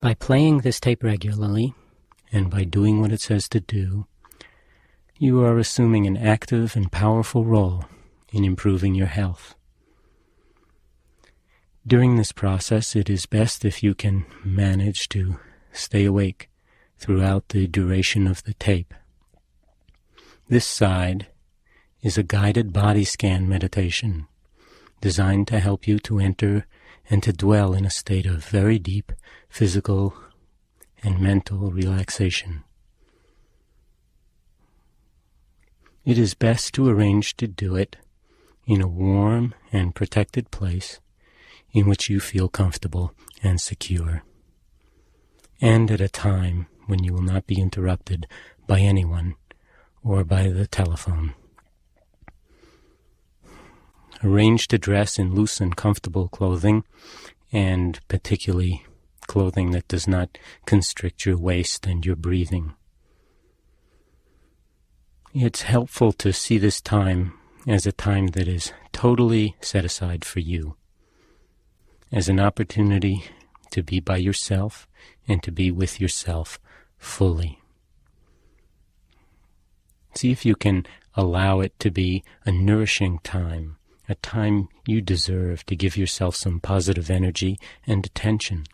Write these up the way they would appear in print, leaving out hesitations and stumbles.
By playing this tape regularly, and by doing what it says to do, you are assuming an active and powerful role in improving your health. During this process, it is best if you can manage to stay awake throughout the duration of the tape. This side is a guided body scan meditation designed to help you to enter and to dwell in a state of very deep physical and mental relaxation. It is best to arrange to do it in a warm and protected place in which you feel comfortable and secure, and at a time when you will not be interrupted by anyone or by the telephone. Arrange to dress in loose and comfortable clothing, and particularly clothing that does not constrict your waist and your breathing. It's helpful to see this time as a time that is totally set aside for you, as an opportunity to be by yourself and to be with yourself fully. See if you can allow it to be a nourishing time, a time you deserve to give yourself some positive energy and attention,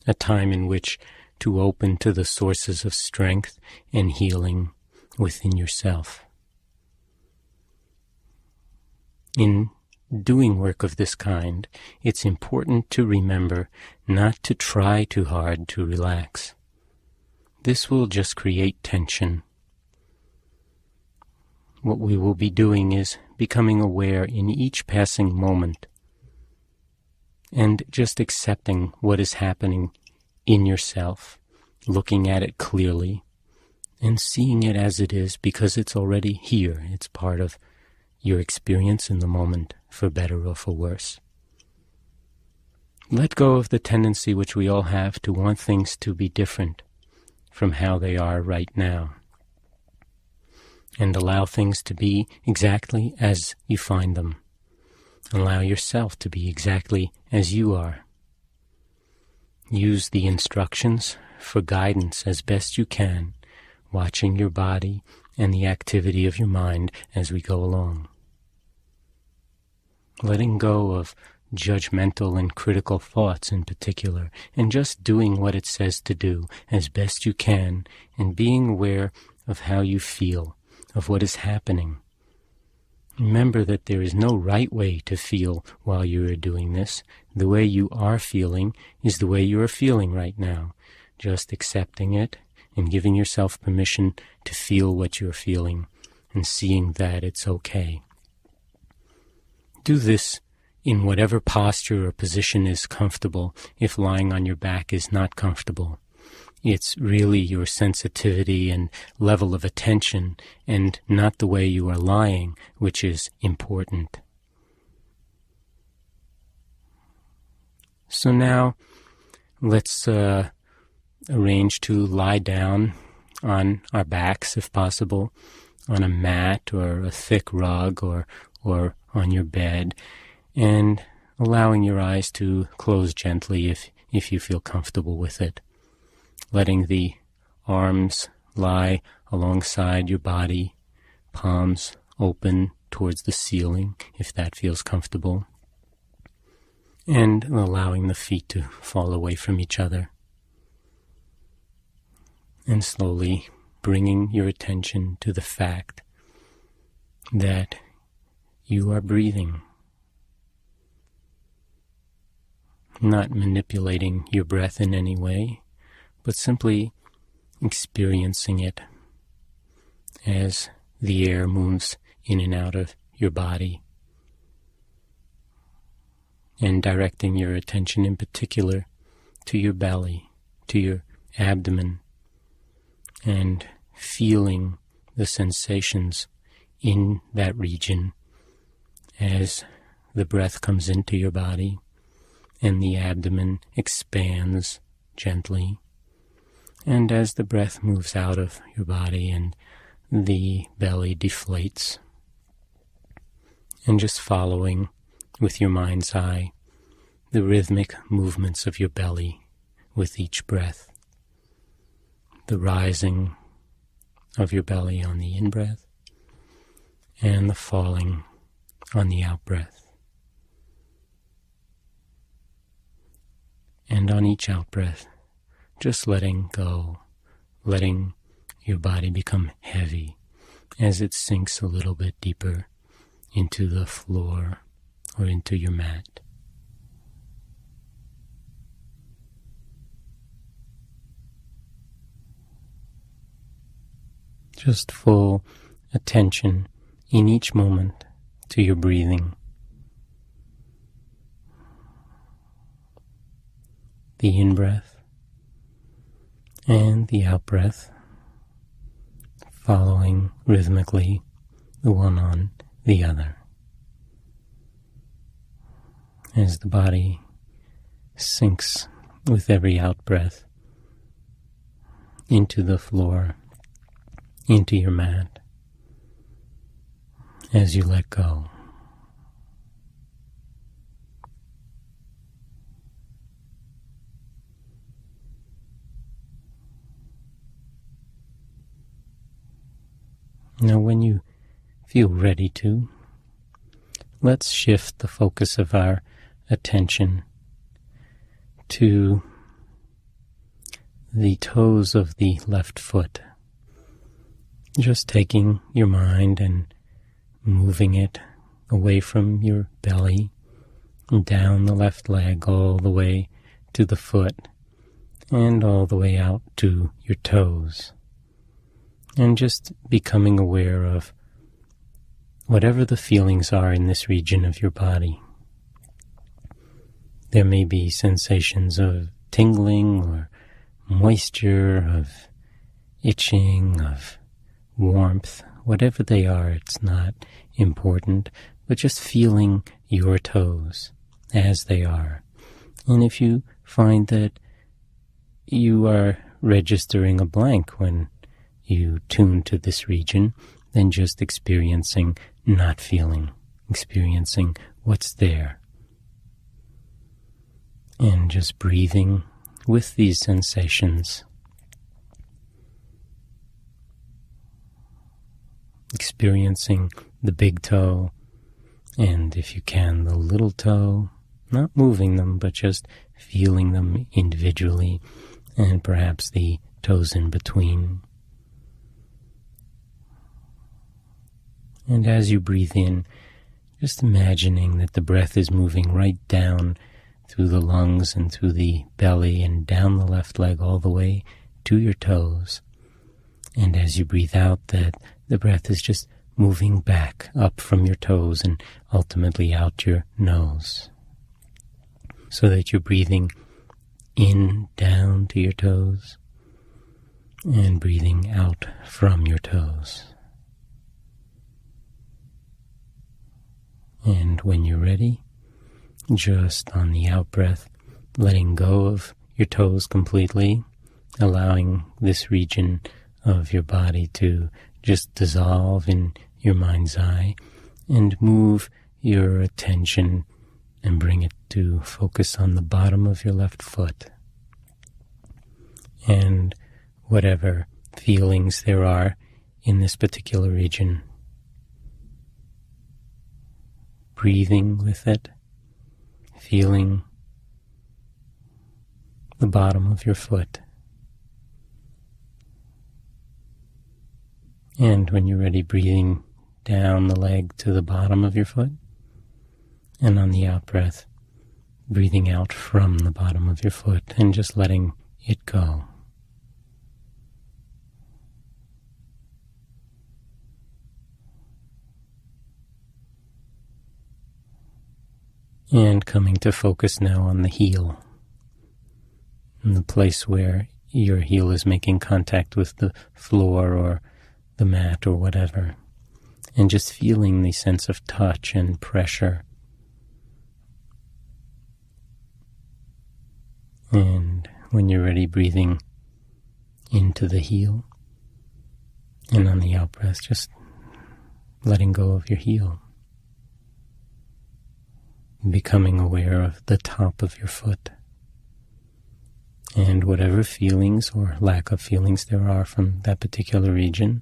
a time in which to open to the sources of strength and healing within yourself. In doing work of this kind, it's important to remember not to try too hard to relax. This will just create tension. What we will be doing is becoming aware in each passing moment and just accepting what is happening in yourself, looking at it clearly, and seeing it as it is because it's already here. It's part of your experience in the moment, for better or for worse. Let go of the tendency which we all have to want things to be different from how they are right now, and allow things to be exactly as you find them. Allow yourself to be exactly as you are. Use the instructions for guidance as best you can, watching your body and the activity of your mind as we go along. Letting go of judgmental and critical thoughts in particular, and just doing what it says to do as best you can, and being aware of how you feel, of what is happening. Remember that there is no right way to feel while you are doing this. The way you are feeling is the way you are feeling right now. Just accepting it and giving yourself permission to feel what you're feeling and seeing that it's okay. Do this in whatever posture or position is comfortable if lying on your back is not comfortable. It's really your sensitivity and level of attention and not the way you are lying which is important. So now let's arrange to lie down on our backs if possible, on a mat or a thick rug or on your bed, and allowing your eyes to close gently if you feel comfortable with it. Letting the arms lie alongside your body, palms open towards the ceiling if that feels comfortable, and allowing the feet to fall away from each other. And slowly bringing your attention to the fact that you are breathing, not manipulating your breath in any way, but simply experiencing it as the air moves in and out of your body, and directing your attention in particular to your belly, to your abdomen, and feeling the sensations in that region as the breath comes into your body and the abdomen expands gently, and as the breath moves out of your body and the belly deflates, and just following with your mind's eye the rhythmic movements of your belly with each breath. The rising of your belly on the in-breath and the falling on the out-breath. And on each out-breath, just letting go, letting your body become heavy as it sinks a little bit deeper into the floor or into your mat. Just full attention in each moment to your breathing. The in-breath and the out-breath, following rhythmically the one on the other. As the body sinks with every out-breath into the floor, into your mat, as you let go. Now, when you feel ready to, let's shift the focus of our attention to the toes of the left foot. Just taking your mind and moving it away from your belly and down the left leg all the way to the foot and all the way out to your toes. And just becoming aware of whatever the feelings are in this region of your body. There may be sensations of tingling or moisture, of itching, of warmth. Whatever they are, it's not important, but just feeling your toes as they are. And if you find that you are registering a blank when you tune to this region, then just experiencing, not feeling, experiencing what's there. And just breathing with these sensations. Experiencing the big toe, and if you can, the little toe, not moving them, but just feeling them individually, and perhaps the toes in between. And as you breathe in, just imagining that the breath is moving right down through the lungs and through the belly and down the left leg all the way to your toes. And as you breathe out, that the breath is just moving back up from your toes and ultimately out your nose. So that you're breathing in down to your toes and breathing out from your toes. And when you're ready, just on the out-breath, letting go of your toes completely, allowing this region of your body to just dissolve in your mind's eye, and move your attention and bring it to focus on the bottom of your left foot. And whatever feelings there are in this particular region, breathing with it, feeling the bottom of your foot. And when you're ready, breathing down the leg to the bottom of your foot. And on the out-breath, breathing out from the bottom of your foot and just letting it go. And coming to focus now on the heel, in the place where your heel is making contact with the floor or the mat or whatever, and just feeling the sense of touch and pressure. And when you're ready, breathing into the heel, and on the out-breath, just letting go of your heel. Becoming aware of the top of your foot And whatever feelings or lack of feelings there are from that particular region,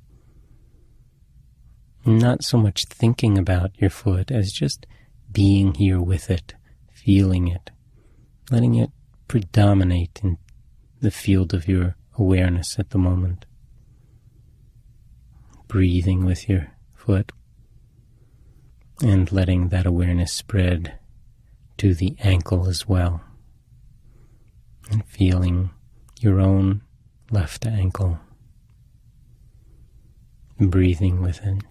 not so much thinking about your foot as just being here with it, feeling it, letting it predominate in the field of your awareness at the moment. Breathing with your foot and letting that awareness spread to the ankle as well. And feeling your own left ankle. Breathing with it.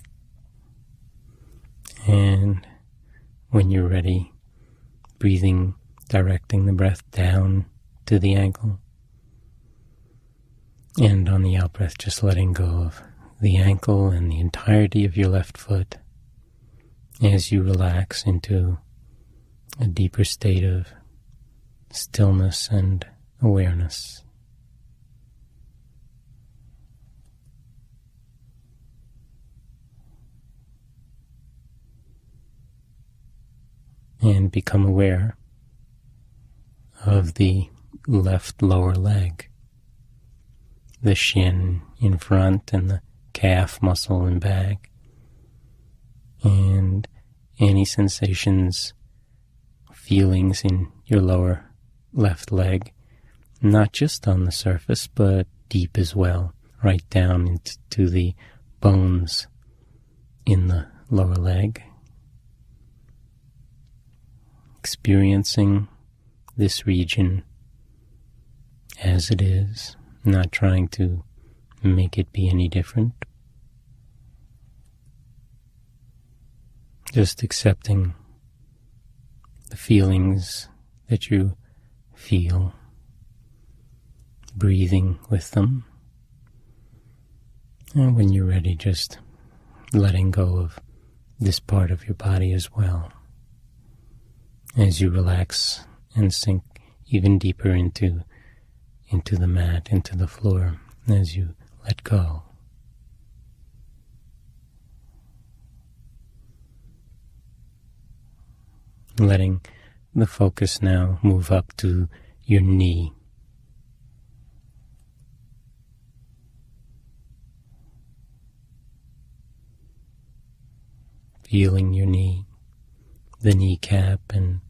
And when you're ready, directing the breath down to the ankle. And on the out-breath, just letting go of the ankle and the entirety of your left foot as you relax into a deeper state of stillness and awareness. And become aware of the left lower leg, the shin in front and the calf muscle in back, and any sensations, feelings in your lower left leg, not just on the surface, but deep as well, right down into the bones in the lower leg. Experiencing this region as it is, not trying to make it be any different. Just accepting the feelings that you feel, breathing with them, and when you're ready, just letting go of this part of your body as well, as you relax and sink even deeper into the mat, into the floor, as you let go. Letting the focus now move up to your knee. Feeling your knee, the kneecap and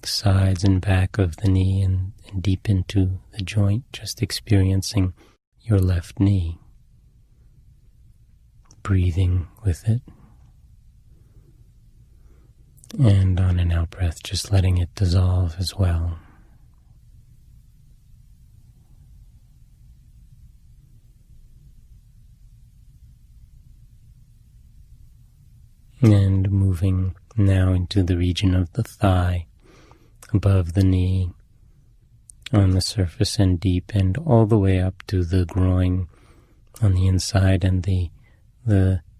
the sides and back of the knee and deep into the joint, just experiencing your left knee. Breathing with it. And on an out-breath, just letting it dissolve as well. And moving now into the region of the thigh, above the knee, on the surface and deep, and all the way up to the groin on the inside and the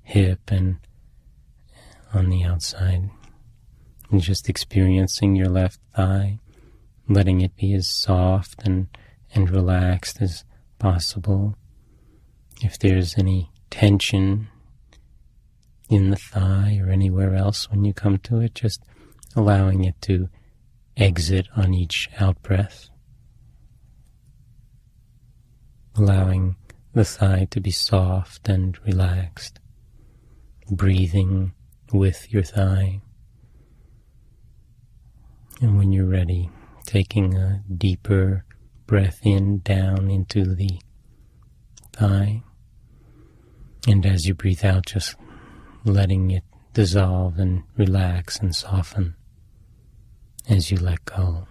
hip and on the outside. And just experiencing your left thigh, letting it be as soft and relaxed as possible. If there's any tension in the thigh or anywhere else when you come to it, just allowing it to exit on each out-breath. Allowing the thigh to be soft and relaxed. Breathing with your thigh. And when you're ready, taking a deeper breath in, down into the thigh. And as you breathe out, just letting it dissolve and relax and soften as you let go.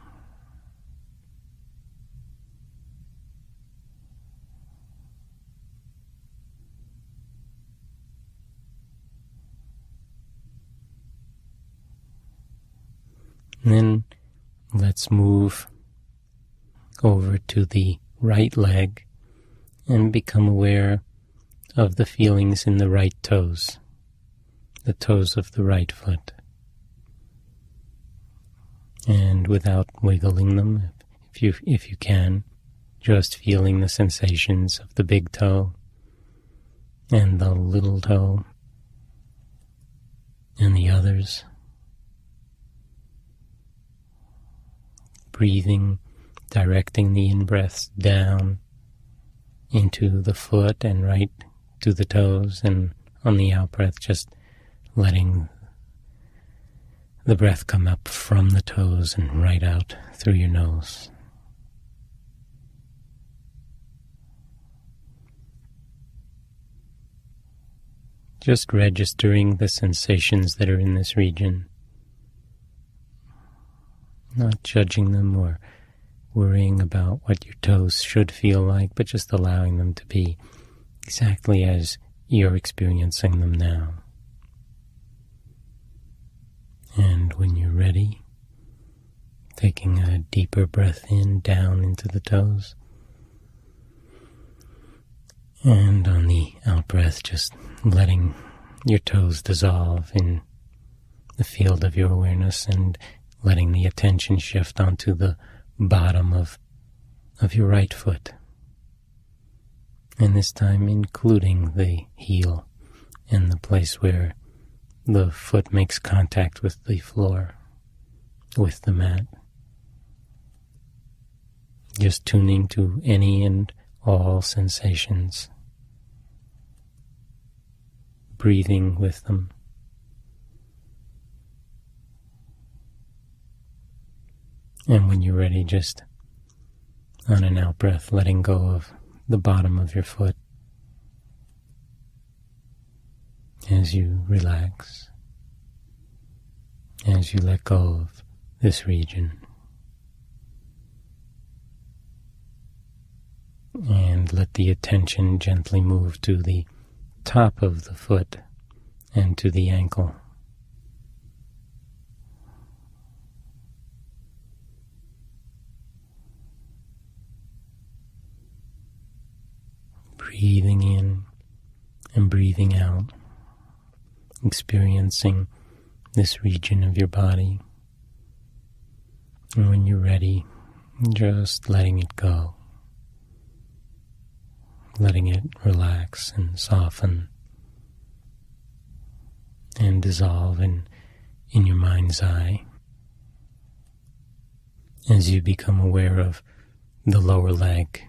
And then let's move over to the right leg and become aware of the feelings in the right toes, the toes of the right foot. And without wiggling them, if you can, just feeling the sensations of the big toe and the little toe and the others. Breathing directing the in-breaths down into the foot and right to the toes, and on the out-breath just letting the breath come up from the toes and right out through your nose. Just registering the sensations that are in this region, not judging them or worrying about what your toes should feel like, but just allowing them to be exactly as you're experiencing them now. And when you're ready, taking a deeper breath in, down into the toes. And on the out-breath, just letting your toes dissolve in the field of your awareness and letting the attention shift onto the bottom of your right foot. And this time including the heel and the place where the foot makes contact with the floor, with the mat. Just tuning to any and all sensations. Breathing with them. And when you're ready, just on an out-breath, letting go of the bottom of your foot as you relax, as you let go of this region. And let the attention gently move to the top of the foot and to the ankle. Breathing in and breathing out, experiencing this region of your body. And when you're ready, just letting it go. Letting it relax and soften and dissolve in your mind's eye as you become aware of the lower leg.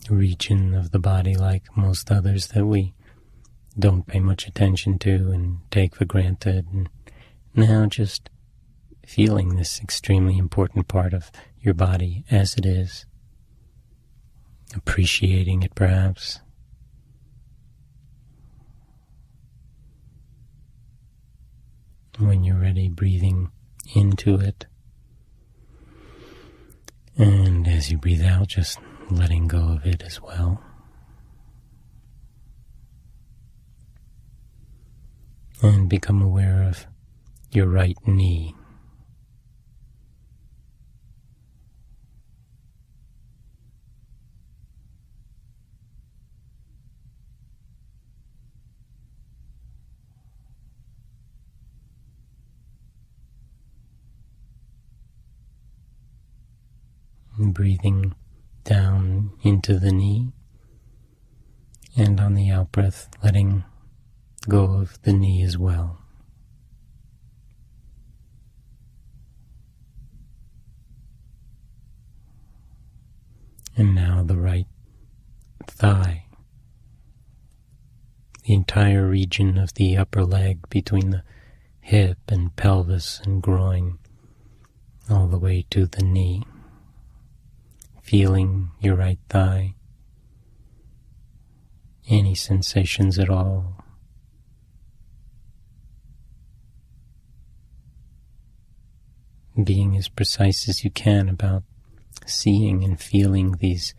A region of the body, like most others, that we don't pay much attention to and take for granted. And now just feeling this extremely important part of your body as it is, appreciating it perhaps. When you're ready, breathing into it. And as you breathe out, just letting go of it as well. And become aware of your right knee. And breathing down into the knee, and on the out-breath, letting go of the knee as well. And now the right thigh, the entire region of the upper leg between the hip and pelvis and groin, all the way to the knee. Feeling your right thigh, any sensations at all. Being as precise as you can about seeing and feeling these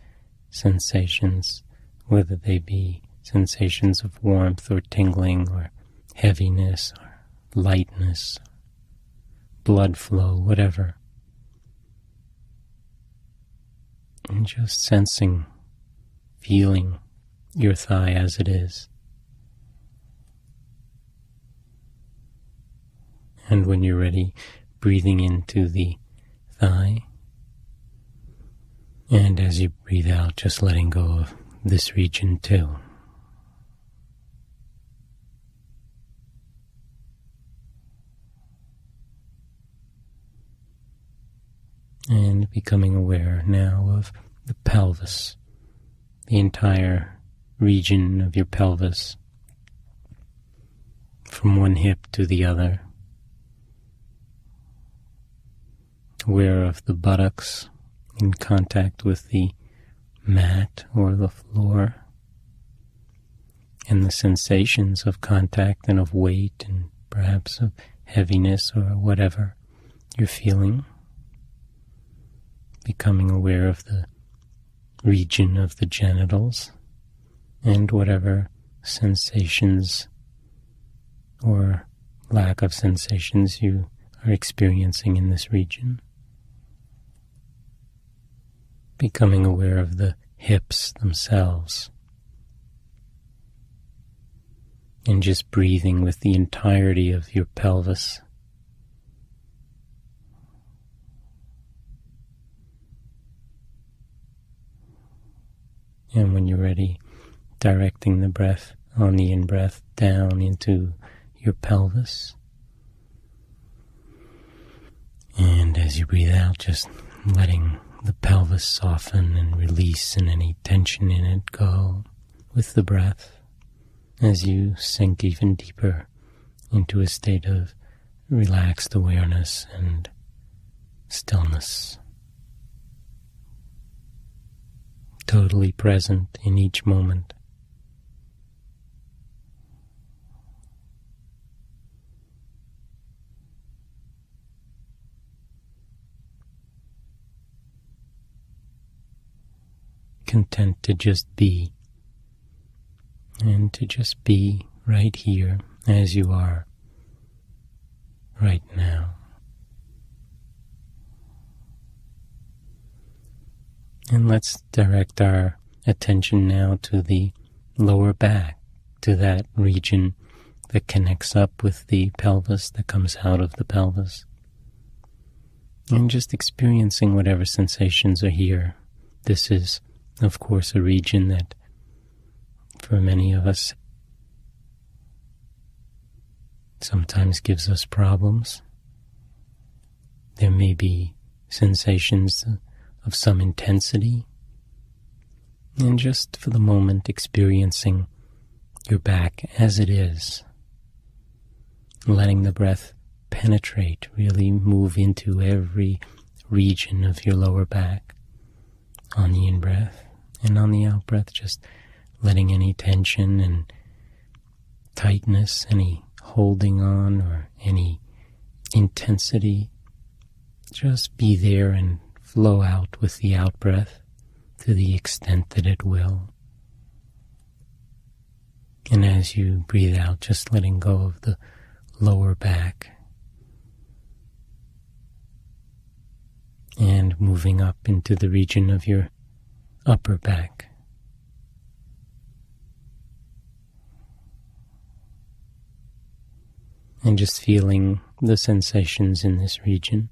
sensations, whether they be sensations of warmth or tingling or heaviness or lightness, blood flow, whatever. And just sensing, feeling your thigh as it is. And when you're ready, breathing into the thigh. And as you breathe out, just letting go of this region too. And becoming aware now of the pelvis, the entire region of your pelvis, from one hip to the other. Aware of the buttocks in contact with the mat or the floor, and the sensations of contact and of weight and perhaps of heaviness or whatever you're feeling. Becoming aware of the region of the genitals and whatever sensations or lack of sensations you are experiencing in this region. Becoming aware of the hips themselves. And just breathing with the entirety of your pelvis. And when you're ready, directing the breath on the in-breath down into your pelvis. And as you breathe out, just letting the pelvis soften and release and any tension in it go with the breath as you sink even deeper into a state of relaxed awareness and stillness. Totally present in each moment. Content to just be, and to just be right here as you are right now. And let's direct our attention now to the lower back, to that region that connects up with the pelvis, that comes out of the pelvis. And just experiencing whatever sensations are here. This is, of course, a region that, for many of us, sometimes gives us problems. There may be sensations of some intensity, and just for the moment experiencing your back as it is, letting the breath penetrate, really move into every region of your lower back on the in-breath, and on the out-breath just letting any tension and tightness, any holding on or any intensity just be there and flow out with the out-breath to the extent that it will. And as you breathe out, just letting go of the lower back and moving up into the region of your upper back. And just feeling the sensations in this region.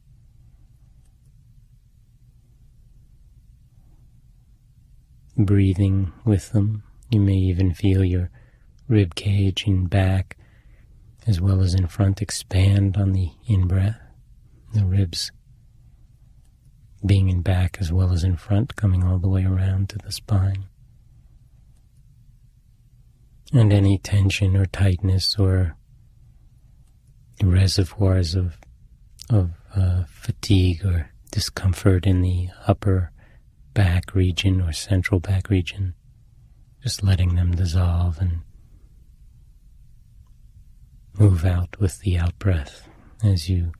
Breathing with them. You may even feel your rib cage in back as well as in front expand on the in-breath. The ribs being in back as well as in front, coming all the way around to the spine. And any tension or tightness or reservoirs of fatigue or discomfort in the upper back region or central back region, just letting them dissolve and move out with the out-breath as you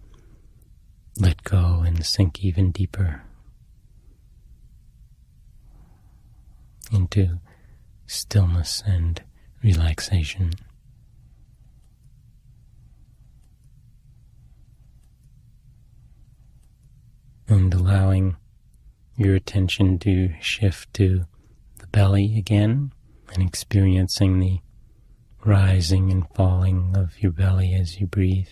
let go and sink even deeper into stillness and relaxation. And allowing your attention to shift to the belly again and experiencing the rising and falling of your belly as you breathe.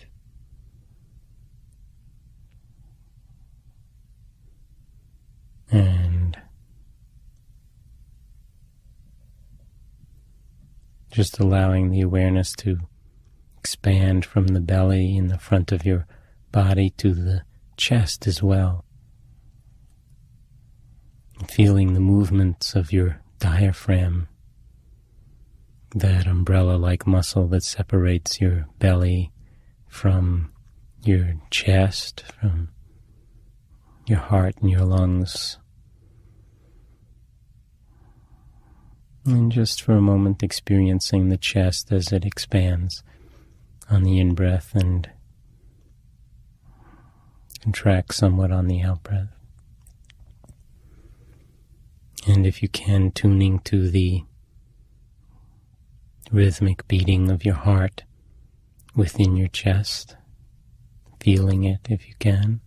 And just allowing the awareness to expand from the belly in the front of your body to the chest as well. feeling the movements of your diaphragm, that umbrella-like muscle that separates your belly from your chest, from your heart and your lungs. And just for a moment experiencing the chest as it expands on the in-breath and contracts somewhat on the out-breath. And if you can, tuning to the rhythmic beating of your heart within your chest, feeling it if you can.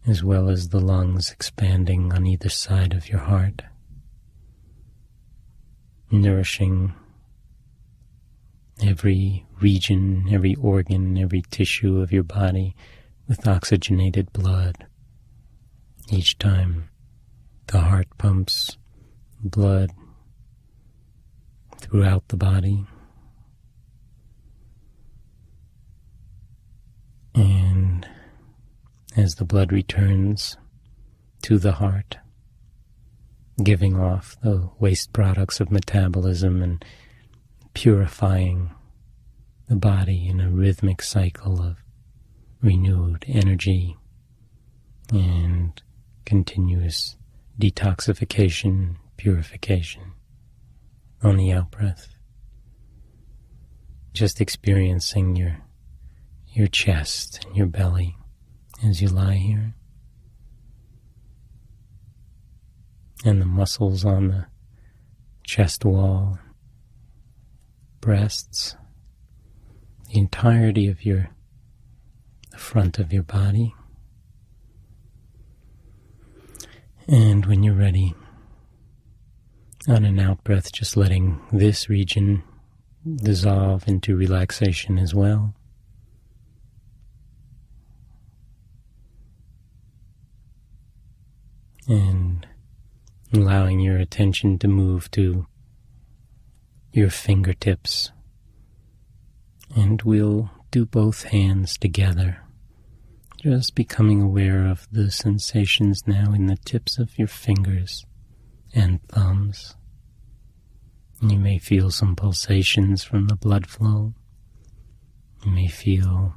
As well as the lungs expanding on either side of your heart, nourishing every region, every organ, every tissue of your body with oxygenated blood. Each time the heart pumps blood throughout the body. And as the blood returns to the heart, giving off the waste products of metabolism and purifying the body in a rhythmic cycle of renewed energy and continuous detoxification, purification on the out-breath. Just experiencing your chest and your belly as you lie here. And the muscles on the chest wall, breasts, the entirety of the front of your body. And when you're ready, on an out-breath, just letting this region dissolve into relaxation as well. And allowing your attention to move to your fingertips. And we'll do both hands together, just becoming aware of the sensations now in the tips of your fingers and thumbs. You may feel some pulsations from the blood flow. You may feel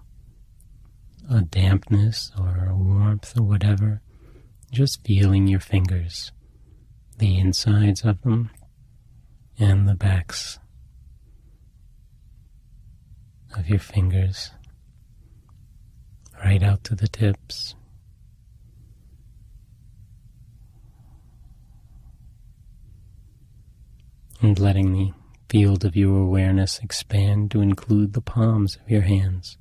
a dampness or a warmth or whatever. Just feeling your fingers, the insides of them and the backs of your fingers, right out to the tips. And letting the field of your awareness expand to include the palms of your hands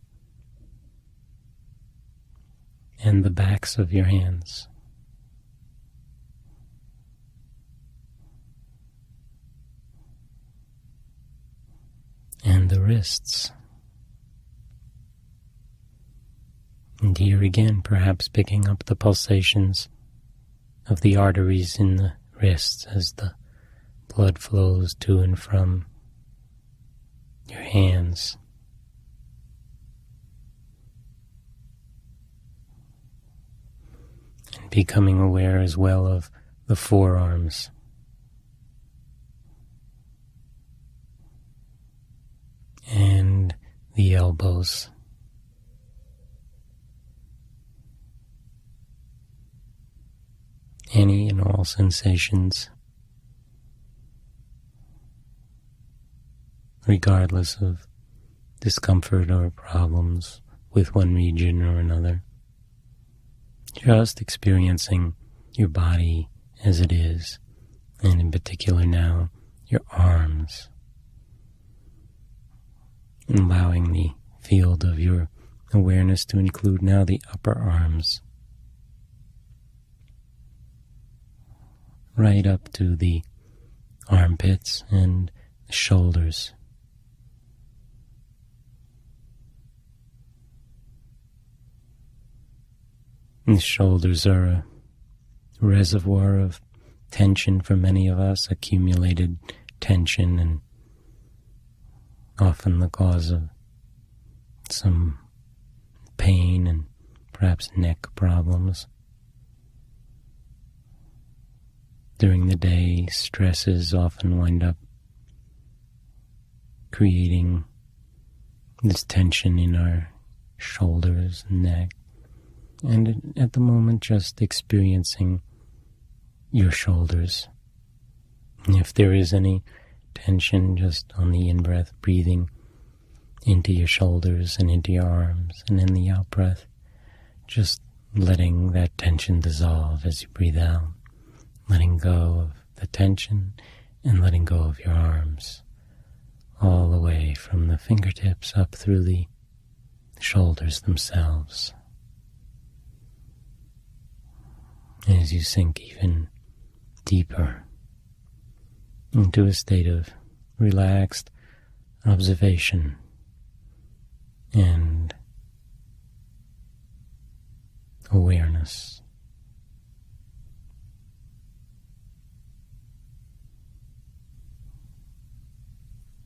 and the backs of your hands. And the wrists. And here again, perhaps picking up the pulsations of the arteries in the wrists as the blood flows to and from your hands. And becoming aware as well of the forearms. And the elbows. Any and all sensations, regardless of discomfort or problems with one region or another. Just experiencing your body as it is, and in particular now, your arms. Allowing the field of your awareness to include now the upper arms, right up to the armpits and the shoulders. And the shoulders are a reservoir of tension for many of us, accumulated tension, and often the cause of some pain and perhaps neck problems. During the day, stresses often wind up creating this tension in our shoulders and neck. And at the moment, just experiencing your shoulders. And if there is any tension, just on the in-breath, breathing into your shoulders and into your arms, and in the out-breath, just letting that tension dissolve as you breathe out, letting go of the tension and letting go of your arms, all the way from the fingertips up through the shoulders themselves. As you sink even deeper into a state of relaxed observation and awareness.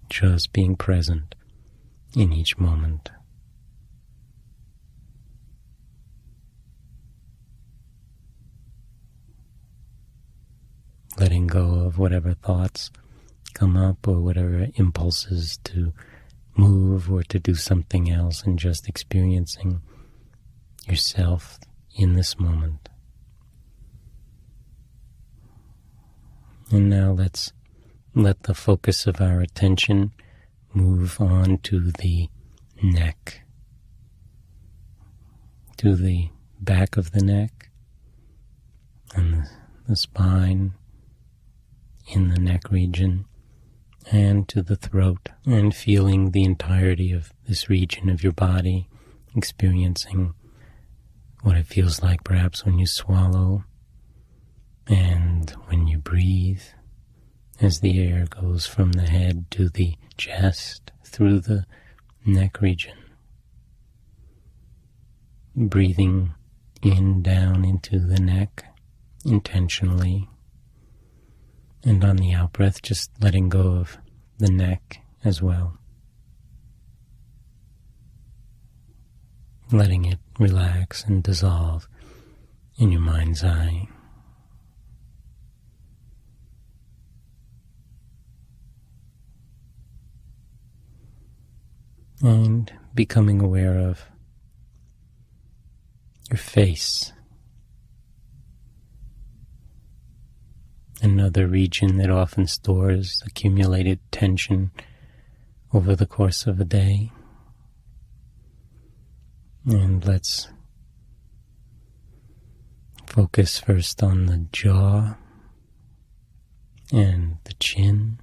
Just being present in each moment. Letting go of whatever thoughts come up or whatever impulses to move or to do something else, and just experiencing yourself in this moment. And now let's let the focus of our attention move on to the neck, to the back of the neck and the spine in the neck region, and to the throat, and feeling the entirety of this region of your body, experiencing what it feels like perhaps when you swallow and when you breathe, as the air goes from the head to the chest through the neck region. Breathing in down into the neck intentionally, and on the out-breath just letting go of the neck as well. Letting it relax and dissolve in your mind's eye. And becoming aware of your face, another region that often stores accumulated tension over the course of a day. And let's focus first on the jaw and the chin,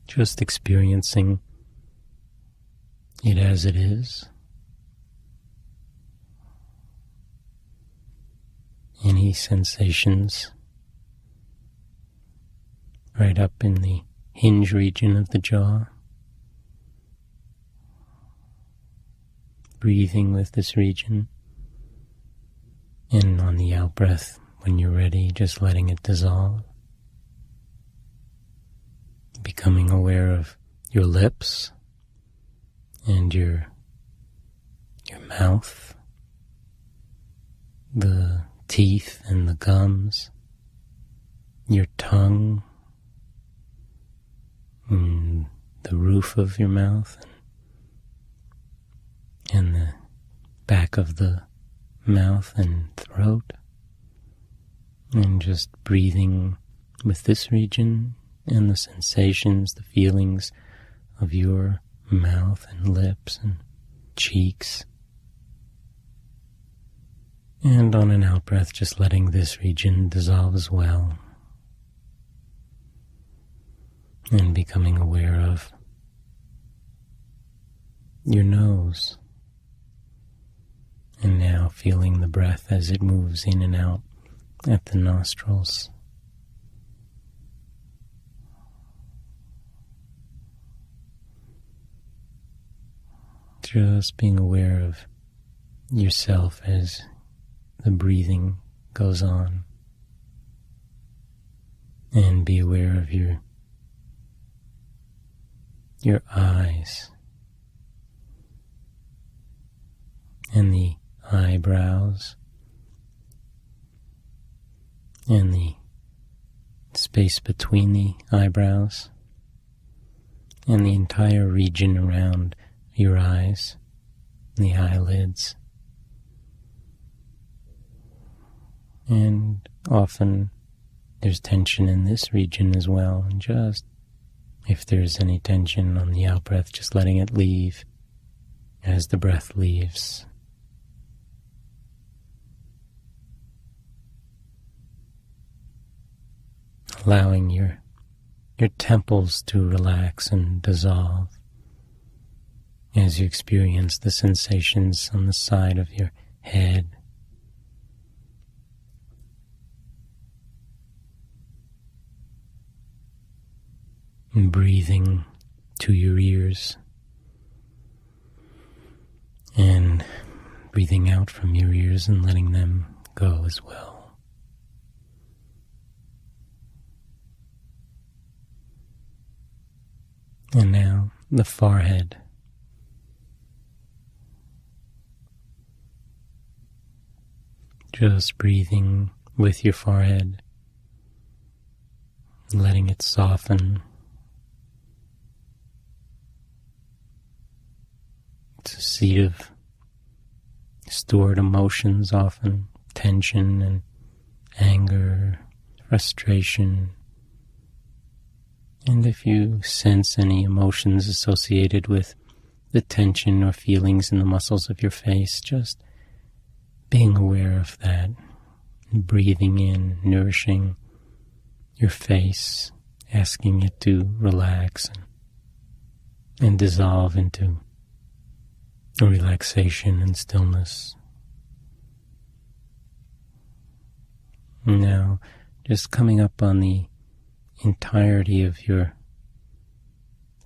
just experiencing it as it is. Any sensations right up in the hinge region of the jaw. Breathing with this region. And on the out-breath, when you're ready, just letting it dissolve. Becoming aware of your lips and your mouth, the teeth and the gums, your tongue, and the roof of your mouth, and the back of the mouth and throat, and just breathing with this region and the sensations, the feelings of your mouth and lips and cheeks. And on an out-breath, just letting this region dissolve as well. And becoming aware of your nose. And now feeling the breath as it moves in and out at the nostrils. Just being aware of yourself as the breathing goes on. And be aware of your eyes and the eye eyebrows and the space between the eyebrows and the entire region around your eyes, the eyelids. And often there's tension in this region as well, and just if there's any tension on the out-breath, just letting it leave as the breath leaves. Allowing your temples to relax and dissolve as you experience the sensations on the side of your head. And breathing to your ears and breathing out from your ears and letting them go as well. And now the forehead. Just breathing with your forehead, letting it soften. It's a seat of stored emotions, often tension and anger, frustration. And if you sense any emotions associated with the tension or feelings in the muscles of your face, just being aware of that, breathing in, nourishing your face, asking it to relax and dissolve into relaxation and stillness. Now, just coming up on the entirety of your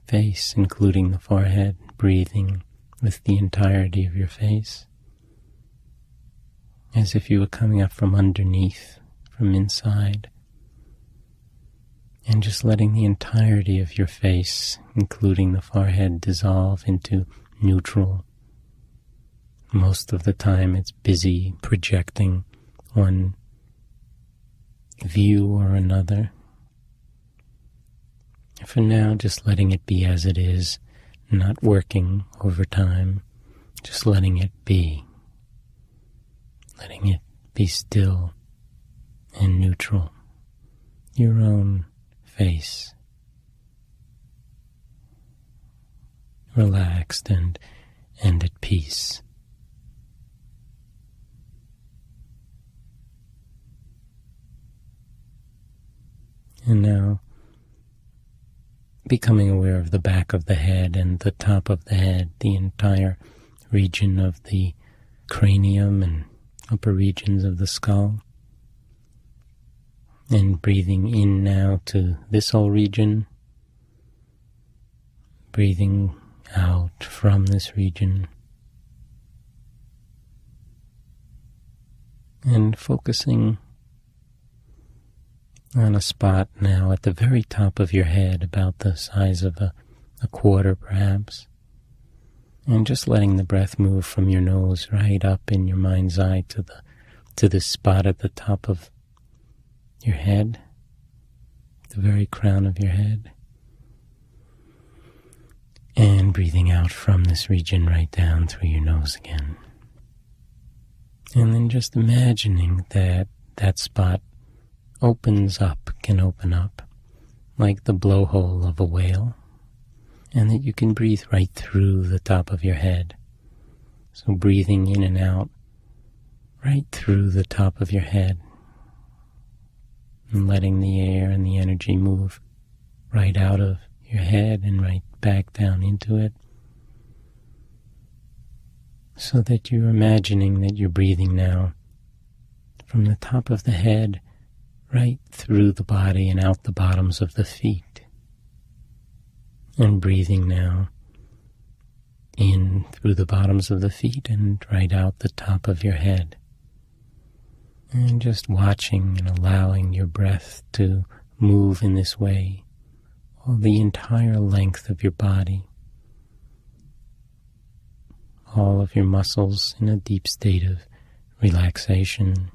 face, including the forehead, breathing with the entirety of your face, as if you were coming up from underneath, from inside, and just letting the entirety of your face, including the forehead, dissolve into neutral. Most of the time it's busy projecting one view or another. For now, just letting it be as it is, not working over time, just letting it be. Letting it be still and neutral. Your own face. Relaxed and at peace. And now, becoming aware of the back of the head and the top of the head, the entire region of the cranium and upper regions of the skull. And breathing in now to this whole region. Breathing out from this region. And focusing on a spot now at the very top of your head, about the size of a quarter perhaps, and just letting the breath move from your nose right up in your mind's eye to the spot at the top of your head, the very crown of your head, and breathing out from this region right down through your nose again. And then just imagining that that spot can open up like the blowhole of a whale, and that you can breathe right through the top of your head. So breathing in and out right through the top of your head, and letting the air and the energy move right out of your head and right back down into it, so that you're imagining that you're breathing now from the top of the head right through the body and out the bottoms of the feet. And breathing now in through the bottoms of the feet and right out the top of your head. And just watching and allowing your breath to move in this way all the entire length of your body. All of your muscles in a deep state of relaxation,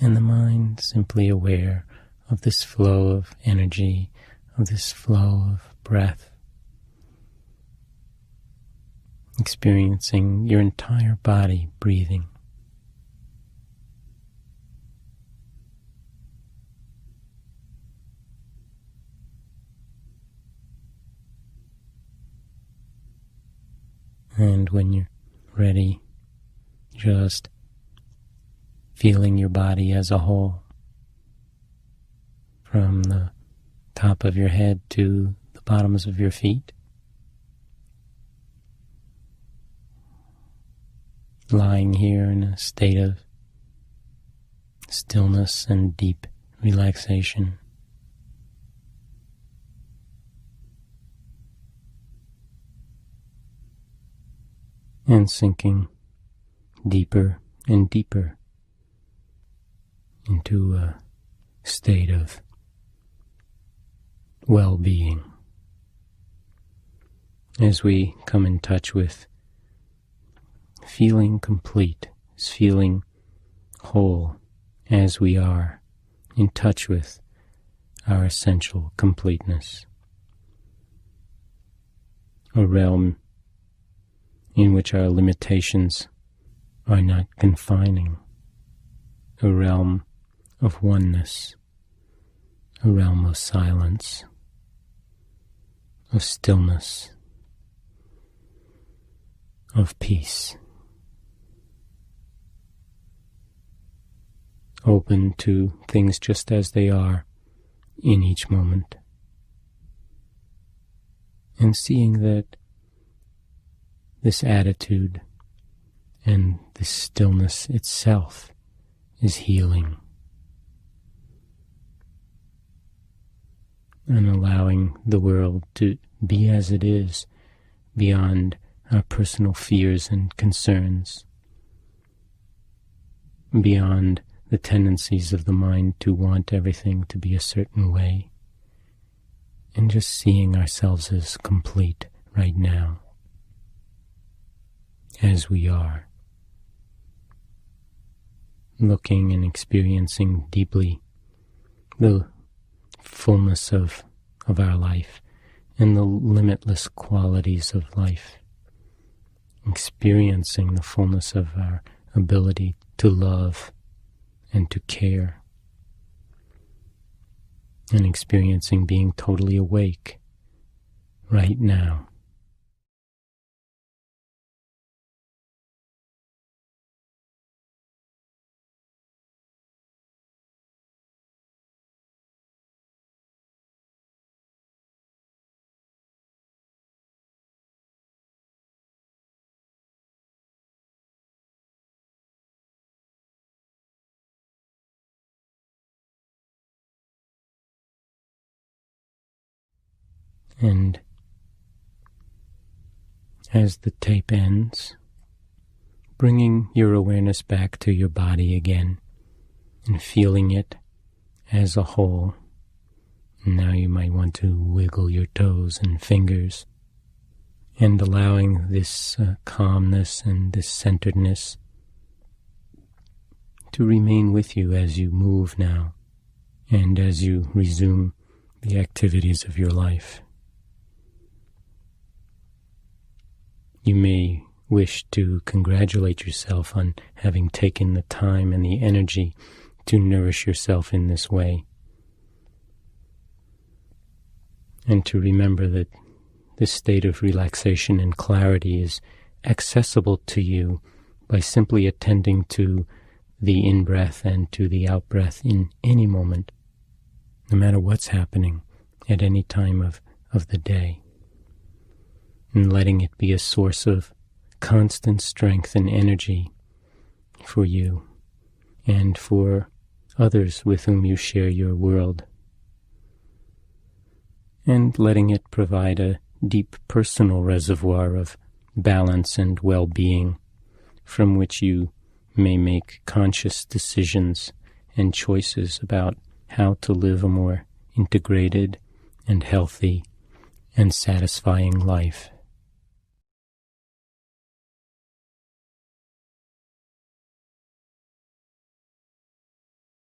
and the mind simply aware of this flow of energy, of this flow of breath, experiencing your entire body breathing. And when you're ready, just feeling your body as a whole, from the top of your head to the bottoms of your feet, lying here in a state of stillness and deep relaxation. And sinking deeper and deeper into a state of well-being as we come in touch with feeling complete, feeling whole as we are in touch with our essential completeness, a realm in which our limitations are not confining, a realm of oneness, a realm of silence, of stillness, of peace, open to things just as they are in each moment, and seeing that this attitude and this stillness itself is healing, and allowing the world to be as it is, beyond our personal fears and concerns, beyond the tendencies of the mind to want everything to be a certain way, and just seeing ourselves as complete right now, as we are, looking and experiencing deeply the fullness of our life and the limitless qualities of life, experiencing the fullness of our ability to love and to care, and experiencing being totally awake right now. And as the tape ends, bringing your awareness back to your body again and feeling it as a whole. Now you might want to wiggle your toes and fingers, and allowing this calmness and this centeredness to remain with you as you move now and as you resume the activities of your life. You may wish to congratulate yourself on having taken the time and the energy to nourish yourself in this way, and to remember that this state of relaxation and clarity is accessible to you by simply attending to the in-breath and to the out-breath in any moment, no matter what's happening at any time of the day, and letting it be a source of constant strength and energy for you and for others with whom you share your world, and letting it provide a deep personal reservoir of balance and well-being from which you may make conscious decisions and choices about how to live a more integrated and healthy and satisfying life.